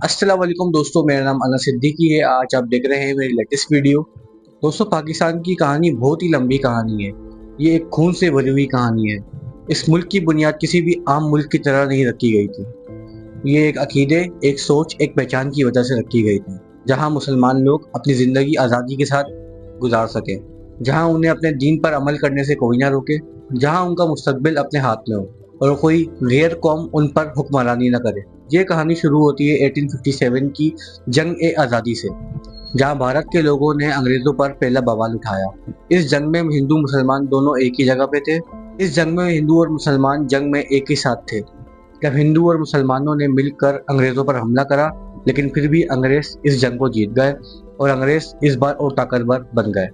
अस्सलाम वालेकुम दोस्तों, मेरा नाम अनस सिद्दीकी है। आज आप देख रहे हैं मेरी लेटेस्ट वीडियो। दोस्तों, पाकिस्तान की कहानी बहुत ही लंबी कहानी है। ये एक खून से भरी हुई कहानी है। इस मुल्क की बुनियाद किसी भी आम मुल्क की तरह नहीं रखी गई थी। ये एक अकीदे, एक सोच, एक पहचान की वजह से रखी गई थी, जहाँ मुसलमान लोग अपनी ज़िंदगी आज़ादी के साथ गुजार सकें, जहाँ उन्हें अपने दीन पर अमल करने से कोई ना रोके, जहाँ उनका मुस्तकबिल अपने हाथ में हो और कोई गैर कौम उन पर हुक्मरानी न करे। ये कहानी शुरू होती है 1857 की जंग-ए-आज़ादी से, जहाँ भारत के लोगों ने अंग्रेज़ों पर पहला बवाल उठाया। इस जंग में हिंदू मुसलमान दोनों एक ही जगह पे थे। इस जंग में हिंदू और मुसलमान जंग में एक ही साथ थे। जब हिंदू और मुसलमानों ने मिलकर अंग्रेज़ों पर हमला करा, लेकिन फिर भी अंग्रेज़ इस जंग को जीत गए और अंग्रेज़ इस बार और ताकतवर बन गए।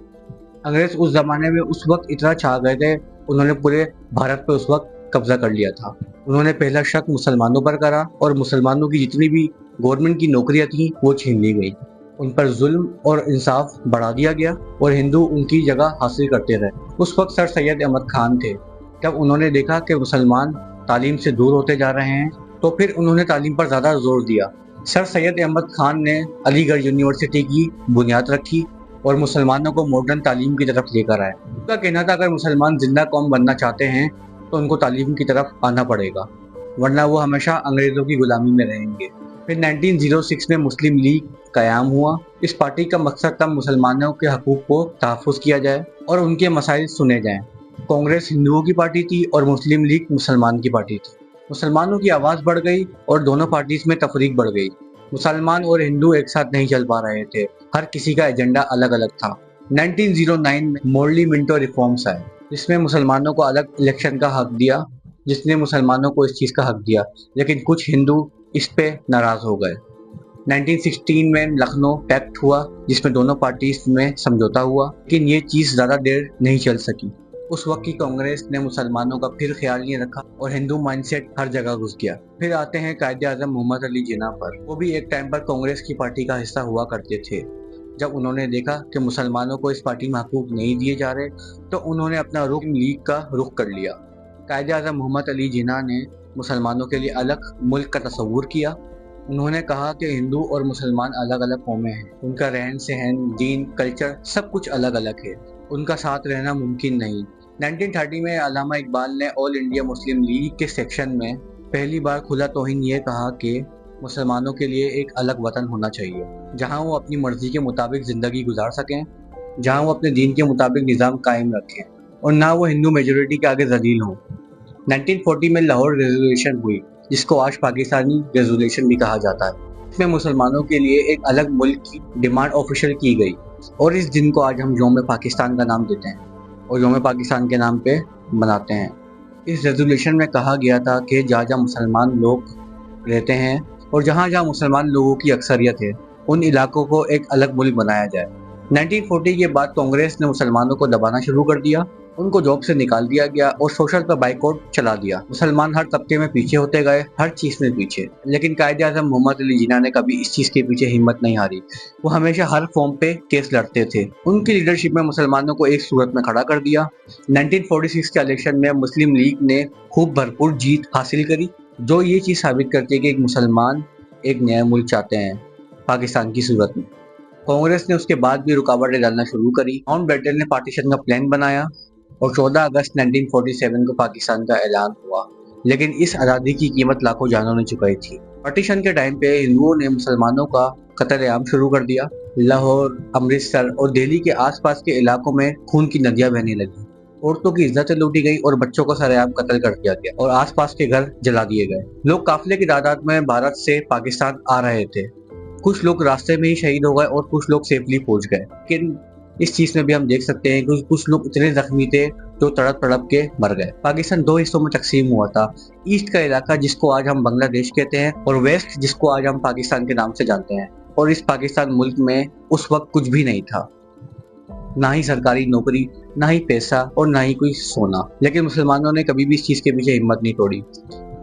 अंग्रेज़ उस ज़माने में उस वक्त इतना छा गए थे, उन्होंने पूरे भारत पे उस वक्त कब्जा कर लिया था। उन्होंने पहला शक मुसलमानों पर करा और मुसलमानों की जितनी भी गवर्नमेंट की नौकरियां थी वो छीन ली गई। उन पर जुल्म और इंसाफ बढ़ा दिया गया और हिंदू उनकी जगह हासिल करते रहे। उस वक्त सर सैयद अहमद खान थे। जब उन्होंने देखा कि मुसलमान तालीम से दूर होते जा रहे हैं, तो फिर उन्होंने तालीम पर ज़्यादा जोर दिया। सर सैयद अहमद खान ने अलीगढ़ यूनिवर्सिटी की बुनियाद रखी और मुसलमानों को मॉडर्न तालीम की तरफ लेकर आए। उनका कहना था, अगर मुसलमान जिंदा कौम बनना चाहते हैं तो उनको तालीम की तरफ आना पड़ेगा, वरना वो हमेशा अंग्रेज़ों की गुलामी में रहेंगे। फिर 1906 में मुस्लिम लीग कायम हुआ। इस पार्टी का मकसद था मुसलमानों के हकूक़ को तहफ़्फ़ुज़ किया जाए और उनके मसाइल सुने जाएं। कांग्रेस हिंदुओं की पार्टी थी और मुस्लिम लीग मुसलमान की पार्टी थी। मुसलमानों की आवाज़ बढ़ गई और दोनों पार्टीज में तफरीक बढ़ गई। मुसलमान और हिंदू एक साथ नहीं चल पा रहे थे, हर किसी का एजेंडा अलग अलग था। 1909 में मोरली मिंटो रिफॉर्म्स आए, जिसमें मुसलमानों को अलग इलेक्शन का हक दिया, जिसने मुसलमानों को इस चीज़ का हक दिया, लेकिन कुछ हिंदू इस पे नाराज़ हो गए। 1916 में लखनऊ पैक्ट हुआ, जिसमें दोनों पार्टीज में समझौता हुआ, लेकिन ये चीज़ ज़्यादा देर नहीं चल सकी। उस वक्त की कांग्रेस ने मुसलमानों का फिर ख्याल नहीं रखा और हिंदू माइंडसेट हर जगह घुस गया। फिर आते हैं कायदे आज़म मोहम्मद अली जिन्ना पर। वो भी एक टाइम पर कांग्रेस की पार्टी का हिस्सा हुआ करते थे। जब उन्होंने देखा कि मुसलमानों को इस पार्टी में हकूक़ नहीं दिए जा रहे, तो उन्होंने अपना रुख लीग का रुख कर लिया। कायदे आज़म मोहम्मद अली जिन्ना ने मुसलमानों के लिए अलग मुल्क का तस्वुर किया। उन्होंने कहा कि हिंदू और मुसलमान अलग अलग कौमें हैं, उनका रहन सहन, दीन, कल्चर सब कुछ अलग अलग है, उनका साथ रहना मुमकिन नहीं। 1930 में अल्लामा इकबाल ने ऑल इंडिया मुस्लिम लीग के सेक्शन में पहली बार खुला तौहीन ये कहा कि मुसलमानों के लिए एक अलग वतन होना चाहिए, जहां वो अपनी मर्जी के मुताबिक ज़िंदगी गुजार सकें, जहां वो अपने दीन के मुताबिक निज़ाम कायम रखें और ना वो हिंदू मेजोरिटी के आगे जलील हों। 1940 में लाहौर रेजोल्यूशन हुई, जिसको आज पाकिस्तानी रेजोल्यूशन भी कहा जाता है। इसमें मुसलमानों के लिए एक अलग मुल्क की डिमांड ऑफिशियल की गई और इस दिन को आज हम यौम पाकिस्तान का नाम देते हैं और यौम पाकिस्तान के नाम पे मनाते हैं। इस रेजोल्यूशन में कहा गया था कि जहाँ जहाँ मुसलमान लोग रहते हैं और जहाँ जहाँ मुसलमान लोगों की अक्सरियत है, उन इलाकों को एक अलग मुल्क बनाया जाए। 1940 के बाद कांग्रेस ने मुसलमानों को दबाना शुरू कर दिया, उनको जॉब से निकाल दिया गया और सोशल पर बाइकआउट चला दिया। मुसलमान हर तबके में पीछे होते गए, हर चीज़ में पीछे। लेकिन कायदे आज़म मोहम्मद अली जिन्ना ने कभी इस चीज़ के पीछे हिम्मत नहीं हारी। वो हमेशा हर फॉर्म पे केस लड़ते थे। उनकी लीडरशिप में मुसलमानों को एक सूरत में खड़ा कर दिया। 1946 के इलेक्शन में मुस्लिम लीग ने खूब भरपूर जीत हासिल करी, जो ये चीज़ साबित करती है कि एक मुसलमान एक नया मुल्क चाहते हैं पाकिस्तान की सूरत में। कांग्रेस ने उसके बाद भी रुकावटें डालना शुरू करी। माउंटबेटन ने पार्टीशन का प्लान बनाया और 14 अगस्त 1947 को पाकिस्तान का ऐलान हुआ, लेकिन इस आज़ादी की कीमत लाखों जानों ने चुकाई थी। पार्टीशन के टाइम पे हिंदुओं ने मुसलमानों का कत्ल-ए-आम शुरू कर दिया। लाहौर, अमृतसर और दिल्ली के आसपास के इलाकों में खून की नदियां बहने लगी। औरतों की इज्जतें लूटी गई और बच्चों को सरेआम कत्ल कर दिया गया और आसपास के घर जला दिए गए। लोग काफिले की तादाद में भारत से पाकिस्तान आ रहे थे। कुछ लोग रास्ते में ही शहीद हो गए और कुछ लोग सेफली पहुंच गए। लेकिन इस चीज में भी हम देख सकते हैं कि कुछ लोग इतने जख्मी थे जो तड़प तड़प के मर गए। पाकिस्तान दो हिस्सों में तकसीम हुआ था, ईस्ट का इलाका जिसको आज हम बांग्लादेश कहते हैं और वेस्ट जिसको आज हम पाकिस्तान के नाम से जानते हैं। और इस पाकिस्तान मुल्क में उस वक्त कुछ भी नहीं था, ना ही सरकारी नौकरी, ना ही पैसा और ना ही कोई सोना। लेकिन मुसलमानों ने कभी भी इस चीज के पीछे हिम्मत नहीं तोड़ी।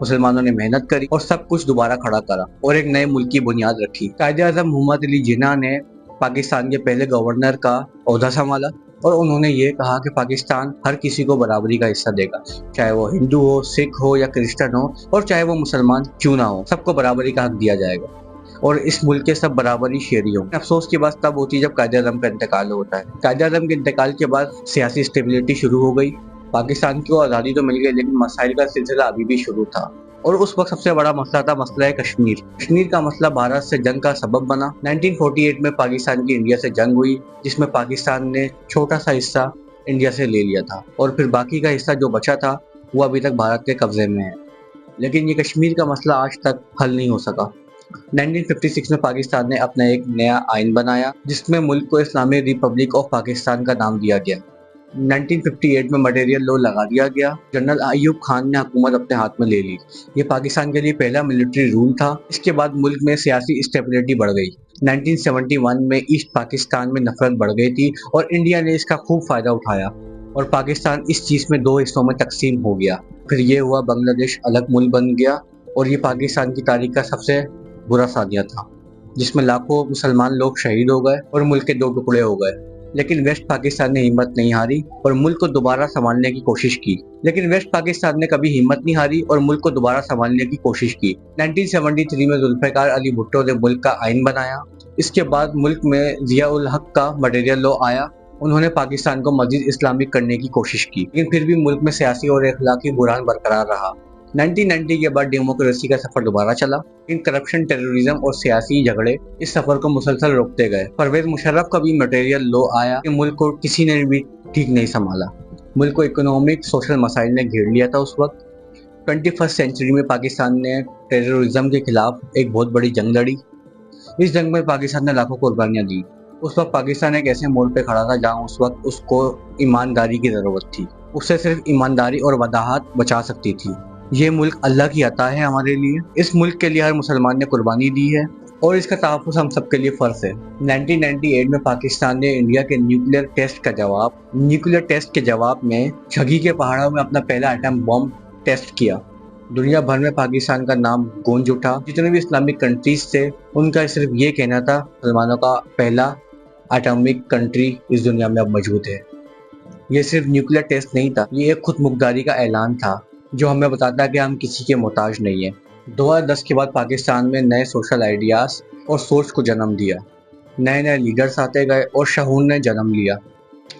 मुसलमानों ने मेहनत करी और सब कुछ दोबारा खड़ा करा और एक नए मुल्क की बुनियाद रखी। कायदे आज़म मोहम्मद अली जिन्ना ने पाकिस्तान के पहले गवर्नर का ओहदा संभाला और उन्होंने ये कहा कि पाकिस्तान हर किसी को बराबरी का हिस्सा देगा, चाहे वो हिंदू हो, सिख हो या क्रिश्चियन हो और चाहे वो मुसलमान क्यों ना हो, सबको बराबरी का हक दिया जाएगा। اور اس मुल्क के सब बराबरी शेरी हों। अफसोस की बात तब होती है जब कायदे आज़म का इंतकाल होता है। कायदे आज़म के इंतकाल के बाद सियासी स्टेबिलिटी शुरू हो गई। पाकिस्तान को आज़ादी तो मिल गई, लेकिन मसाइल का सिलसिला अभी भी शुरू था। और उस वक्त सबसे बड़ा मसला था मसला है कश्मीर। कश्मीर का मसला भारत से जंग का सबब बना। 1948 में पाकिस्तान की इंडिया से जंग हुई, जिसमें पाकिस्तान ने छोटा सा हिस्सा इंडिया से ले लिया था, और फिर बाकी का हिस्सा जो बचा था वो अभी तक भारत के कब्जे में है। लेकिन ये कश्मीर का मसला आज तक हल नहीं हो सका। 1956 में पाकिस्तान ने अपना एक नया आइन बनाया, जिसमें मुल्क को इस्लामिक रिपब्लिक ऑफ पाकिस्तान का नाम दिया गया। 1958 में मटेरियल लॉ लगा दिया गया। जनरल अयूब खान ने हुकूमत अपने हाथ में ले ली। ये पाकिस्तान के लिए पहला मिलिट्री रूल था। इसके बाद मुल्क में सियासी स्टेबिलिटी बढ़ गई। 1971 में ईस्ट पाकिस्तान में नफरत बढ़ गई थी और इंडिया ने इसका खूब फ़ायदा उठाया और पाकिस्तान इस चीज़ में दो हिस्सों में तकसीम हो गया। फिर ये हुआ बांग्लादेश अलग मुल्क बन गया, और ये पाकिस्तान की तारीख का सबसे बुरा सानिया था, जिसमें लाखों मुसलमान लोग शहीद हो गए और मुल्क के दो टुकड़े हो गए। लेकिन वेस्ट पाकिस्तान ने हिम्मत नहीं हारी और मुल्क को दोबारा संभालने की कोशिश की। 1973 में जुल्फ़िकार अली भुट्टो ने मुल्क का आइन बनाया। इसके बाद मुल्क में ज़िया उल हक का मटेरियल लॉ आया। उन्होंने पाकिस्तान को मज़ीद इस्लामिक करने की कोशिश की, लेकिन फिर भी मुल्क में सियासी और अखलाकी बुरान बरकरार रहा। 1990 के बाद डेमोक्रेसी का सफर दोबारा चला, लेकिन करप्शन, टेररिज्म और सियासी झगड़े इस सफर को मुसलसल रोकते गए। परवेज मुशर्रफ का भी मटेरियल लॉ आया कि मुल्क को किसी ने भी ठीक नहीं संभाला। मुल्क को इकोनॉमिक, सोशल मसाइल ने घेर लिया था। उस वक्त 21st सेंचुरी में पाकिस्तान ने टेररिज्म के खिलाफ एक बहुत बड़ी जंग लड़ी। इस जंग में पाकिस्तान ने लाखों कुर्बानियाँ दी। उस वक्त पाकिस्तान एक ऐसे मोड़ पे खड़ा था जहाँ उस वक्त उसको ईमानदारी की ज़रूरत थी। उससे सिर्फ ईमानदारी और वदाहत बचा सकती थी। ये मुल्क अल्लाह की अता है हमारे लिए। इस मुल्क के लिए हर मुसलमान ने कुर्बानी दी है और इसका तहफ़्फ़ुज़ हम सबके लिए फ़र्ज़ है। 1998 में पाकिस्तान ने इंडिया के न्यूक्लियर टेस्ट के जवाब में छगी के पहाड़ों में अपना पहला एटम बम टेस्ट किया। दुनिया भर में पाकिस्तान का नाम गूंज उठा। जितने भी इस्लामिक कंट्रीज थे, उनका सिर्फ ये कहना था मुसलमानों का पहला एटॉमिक कंट्री इस दुनिया में अब मौजूद है। ये सिर्फ न्यूक्लियर टेस्ट नहीं था, ये एक खुद मुख्तारी का ऐलान था जो हमें बताता है कि हम किसी के मोहताज नहीं है। 2010 के बाद पाकिस्तान में नए सोशल आइडियाज़ और सोच को जन्म दिया। नए नए लीडर्स आते गए और शऊर ने जन्म लिया।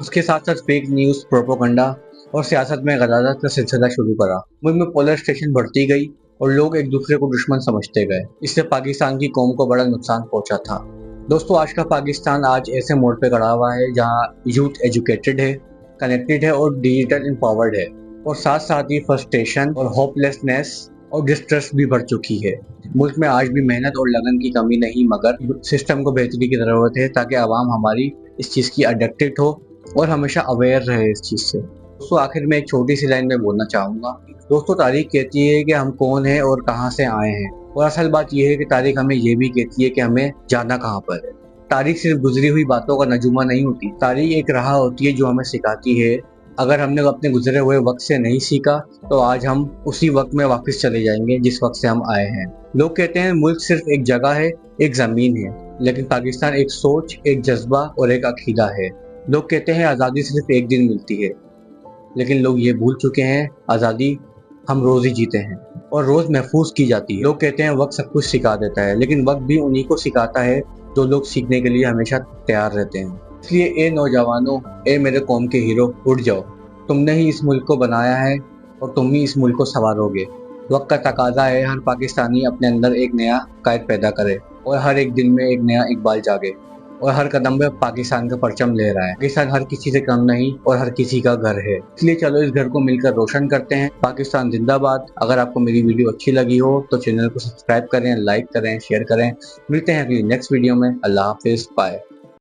उसके साथ साथ फेक न्यूज़, प्रोपोगंडा और सियासत में गलाज़त का सिलसिला शुरू करा। मुल्क में पोलराइजेशन बढ़ती गई और लोग एक दूसरे को दुश्मन समझते गए। इससे पाकिस्तान की कौम को बड़ा नुकसान पहुंचा था। दोस्तों, आज का पाकिस्तान आज ऐसे मोड़ पे खड़ा हुआ है जहां यूथ एजुकेटेड है, कनेक्टेड है और डिजिटल एम्पावर्ड है, और साथ साथ ही फ्रस्ट्रेशन और होपलेसनेस और डिस्ट्रेस भी बढ़ चुकी है। मुल्क में आज भी मेहनत और लगन की कमी नहीं, मगर सिस्टम को बेहतरी की ज़रूरत है ताकि आवाम हमारी इस चीज़ की अडिक्टेड हो और हमेशा अवेयर रहे इस चीज़ से। दोस्तों, आखिर में एक छोटी सी लाइन में बोलना चाहूँगा। दोस्तों, तारीख कहती है कि हम कौन हैं और कहाँ से आए हैं, और असल बात यह है कि तारीख हमें ये भी कहती है कि हमें जाना कहाँ पर है। तारीख सिर्फ गुजरी हुई बातों का नजूमा नहीं होती। तारीख एक राह होती है जो हमें सिखाती है। अगर हमने अपने गुजरे हुए वक्त से नहीं सीखा तो आज हम उसी वक्त में वापस चले जाएंगे जिस वक्त से हम आए हैं। लोग कहते हैं मुल्क सिर्फ एक जगह है, एक ज़मीन है, लेकिन पाकिस्तान एक सोच, एक जज्बा और एक अकीदा है। लोग कहते हैं आज़ादी सिर्फ एक दिन मिलती है, लेकिन लोग ये भूल चुके हैं आज़ादी हम रोज़ ही जीते हैं और रोज़ महफूज की जाती है। लोग कहते हैं वक्त सब कुछ सिखा देता है, लेकिन वक्त भी उन्हीं को सिखाता है जो लोग सीखने के लिए हमेशा तैयार रहते हैं। इसलिए ए नौजवानों, ए मेरे कौम के हीरो, उठ जाओ। तुमने ही इस मुल्क को बनाया है और तुम ही इस मुल्क को संवारोगे। वक्त का तकाजा है हर पाकिस्तानी अपने अंदर एक नया कायद पैदा करे और हर एक दिन में एक नया इकबाल जागे और हर कदम में पाकिस्तान का परचम ले रहा है। पाकिस्तान हर किसी से कम नहीं और हर किसी का घर है, इसलिए चलो इस घर को मिलकर रोशन करते हैं। पाकिस्तान जिंदाबाद। अगर आपको मेरी वीडियो अच्छी लगी हो तो चैनल को सब्सक्राइब करें, लाइक करें, शेयर करें। मिलते हैं अगली नेक्स्ट वीडियो में। अल्लाह हाफिज़, बाय।